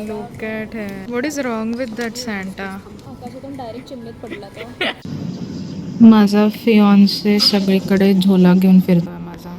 Look at him. What is wrong with that Santa? आकाशातून direct चिमणीत पडला तो. माझा फियॉन्से सगळीकडे झोला घेऊन फिरतोय माझा.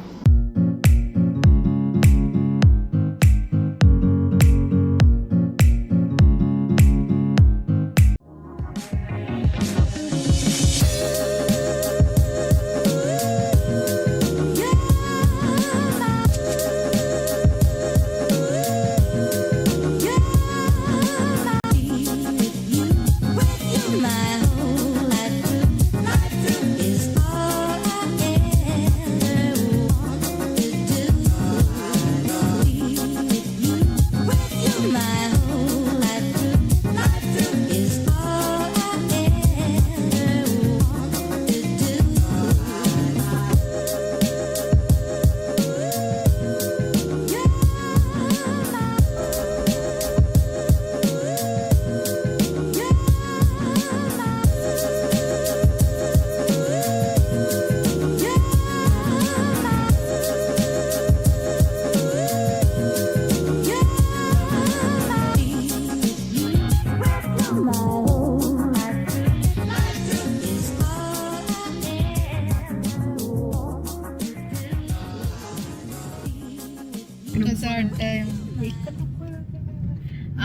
कसं वाटतंय?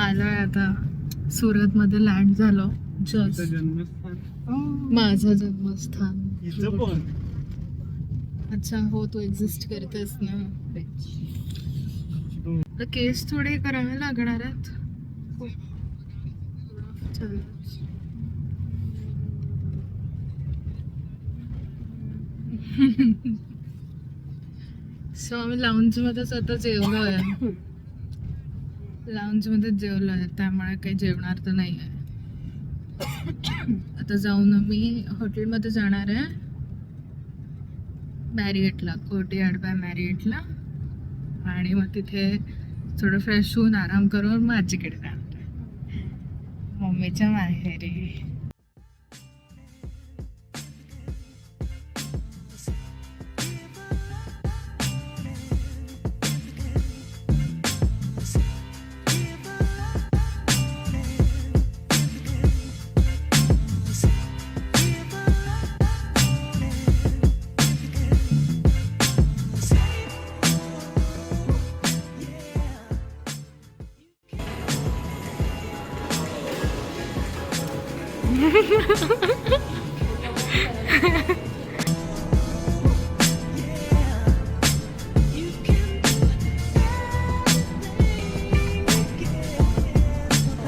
आलोय आता सुरत मध्ये लँड झालो. जस्ट माझं जन्मस्थान. अच्छा हो, तू एक्झिस्ट करतेस ना. तर केस थोडे करावे लागणार आहेत. सो आम्ही लाऊंज मध्येच आता जेवलोय. लाऊंज मध्ये जेवलोय, त्यामुळे काही जेवणार तर नाही आहे. आता जाऊन आम्ही हॉटेलमध्ये जाणार आहे, मॅरिएटला, कोर्टयार्ड बाय मॅरिएटला. आणि मग तिथे थोडं फ्रेश होऊन आराम करून मग आजीकडे जाणार आहे, मम्मीच्या माहेरी.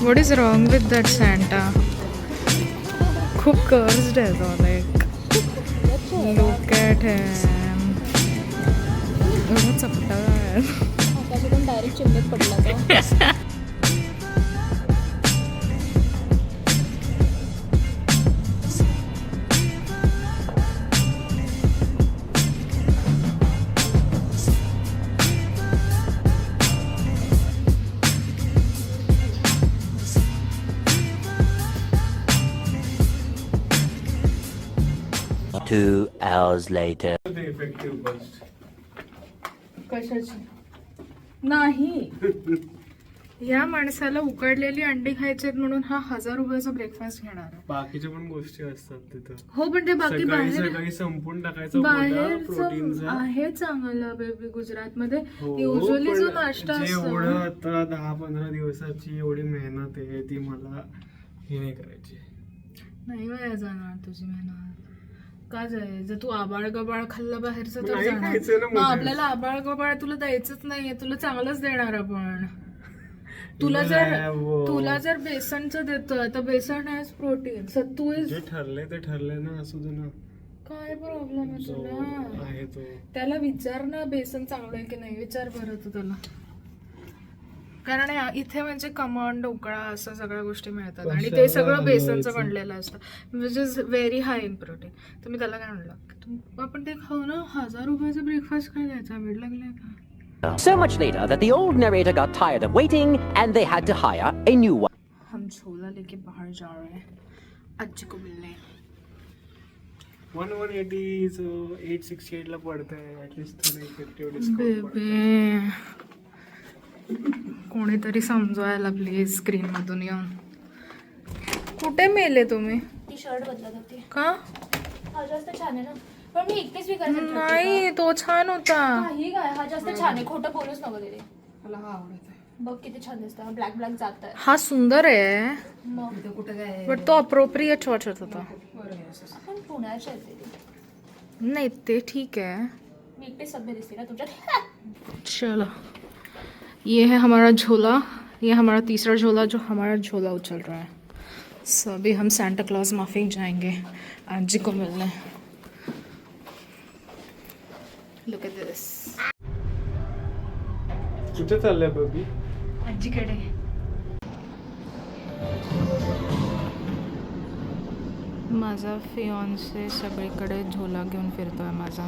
What is wrong with that Santa? खूप cursed आहे तो. Like, look at him. एवढा चपटा आहे. आकाशातून डायरेक्ट चिमणीत पडला तो. Two hours later. कशाची नाही. या माणसाला उकडलेली अंडी खायची म्हणून हा 1000 रुपयाचा ब्रेकफास्ट घेणार आहे. बाकीच्या पण गोष्टी असतात तिथं. हो, पण ते बाकी बाहेर सकाळी संपून टाकायचं बाहेरचं आहे चांगलं बेबी. गुजरात मध्ये युजली जो नाश्ता असतो, एवढं आता 10-15 दिवसाची एवढी मेहनत आहे, ती मला हे नाही करायची. नाही वाया जाणार तुझी मेहनत. का जाय? जर तू आबाळ गबाळ खाल्लं बाहेरचं तर जाणार. मग आपल्याला आबाळ गबाळ तुला द्यायचंच नाहीये, तुला चांगलंच देणार आपण. तुला जर बेसनचं देतोय तर बेसन आहे प्रोटीन. सत्तू जे ठरले ते ठरले ना, असू दे ना. काय प्रॉब्लेम आहे तुला? आहे तो. त्याला विचार ना, बेसन चांगलं आहे की नाही, विचार बरं तू त्याला. कारण इथे म्हणजे खमण, ढोकळा असं सगळ्या गोष्टी मिळतात आणि ते सगळं बेसनचं बनलेलं असतं, which is very high in protein. तर मी त्याला काय म्हणलं, आपण ते खाऊ ना. 1000 रुपयाचा ब्रेकफास्ट काय घ्यायचा? वेळ लागलाय का? So much later that the old narrator got tired of waiting and they had to hire a new one. हम छोला लेके बाहर जा रहे हैं अज्जी को मिलने. 180 868 ला पडतंय. ऍटलीस्ट थोडं इफेक्टिव्ह डिस्काउंट. बेबे कोणीतरी समजवायला प्लीज स्क्रीन मधून येऊन. कुठे मेले तुम्ही? ती शर्ट बदलत होती. का? हा जास्त छान आहे ना, पण मी एकटीच विकायचं नाही, तो छान होता. काही काय, हा जास्त छान आहे, खोटं बोलूच नको तिथे. मला हा आवडत आहे. बघ किती छान दिसतं, ब्लॅक ब्लॅक जात आहे. हा सुंदर आहे, मग बट तो अप्रोप्रिएट वाटत होता. आपण पुण्याचे आहेत ते. नाही ते ठीक है. मी एकटी सभ्य दिसते ना तुमच्यात. चलो, ये है हमारा झोला. ये हमारा तीसरा झोला जो हमारा झोला उछल रहा है. सो अभी हम सांता क्लॉज माफिक जाएंगे आजी को मिलने. Look at this. कुठे चाललंय बबी? आजीकडे. माझा फियॉन्से सगळीकडे झोला घेऊन फिरतोय माझा,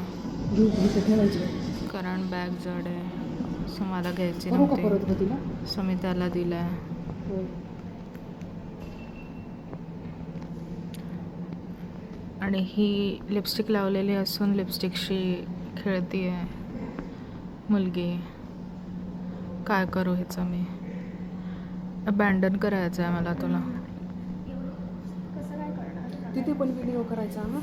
कारण बॅग जड आहे. सो मला घ्यायची नव्हती, सो मी त्याला दिलाय. आणि ही लिपस्टिक लावलेली असून लिपस्टिकशी खेळती आहे मुलगी. काय करू हिचं मी? अबॅन्डन करायचं आहे मला तुला. तिथे पण व्हिडिओ करायचा ना.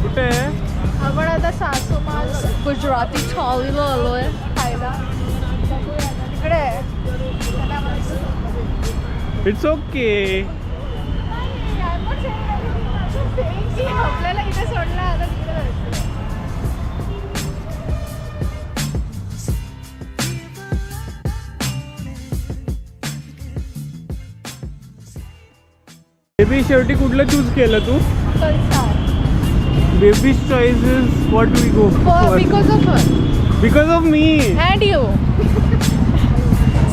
कुठे आहे? आपण आता सासूमाल गुजराती थाळीला आलोय खायला. तिकडे इट्स ओके. आपल्याला इथे सोडलं आता तिकडे जायचं. बेबी शेवटी कुठलं चूज केलं तू? Baby choice is what we go for. Because of her because of me and you.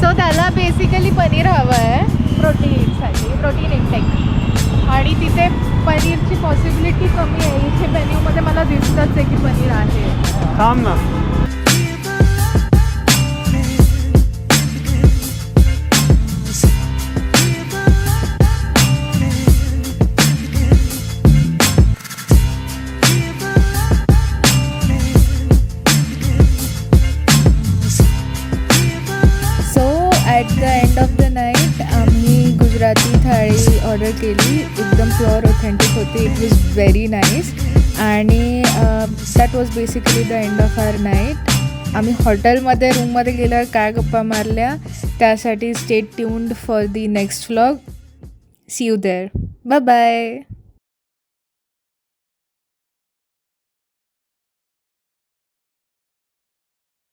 So त्याला बेसिकली पनीर हवं आहे प्रोटीनसाठी, प्रोटीन इंटेक. आणि तिथे पनीरची पॉसिबिलिटी कमी आहे. इथे मेन्यूमध्ये मला दिसतंच आहे की पनीर आहे. थांब ना. At the end of the night आम्ही गुजराती थाळी ऑर्डर केली. एकदम प्युअर ऑथेंटिक होती. It was very nice. आणि that was basically the end of our night. आम्ही हॉटेलमध्ये रूममध्ये गेल्यावर काय गप्पा मारल्या त्यासाठी stay tuned for the next vlog. See you there. Bye bye.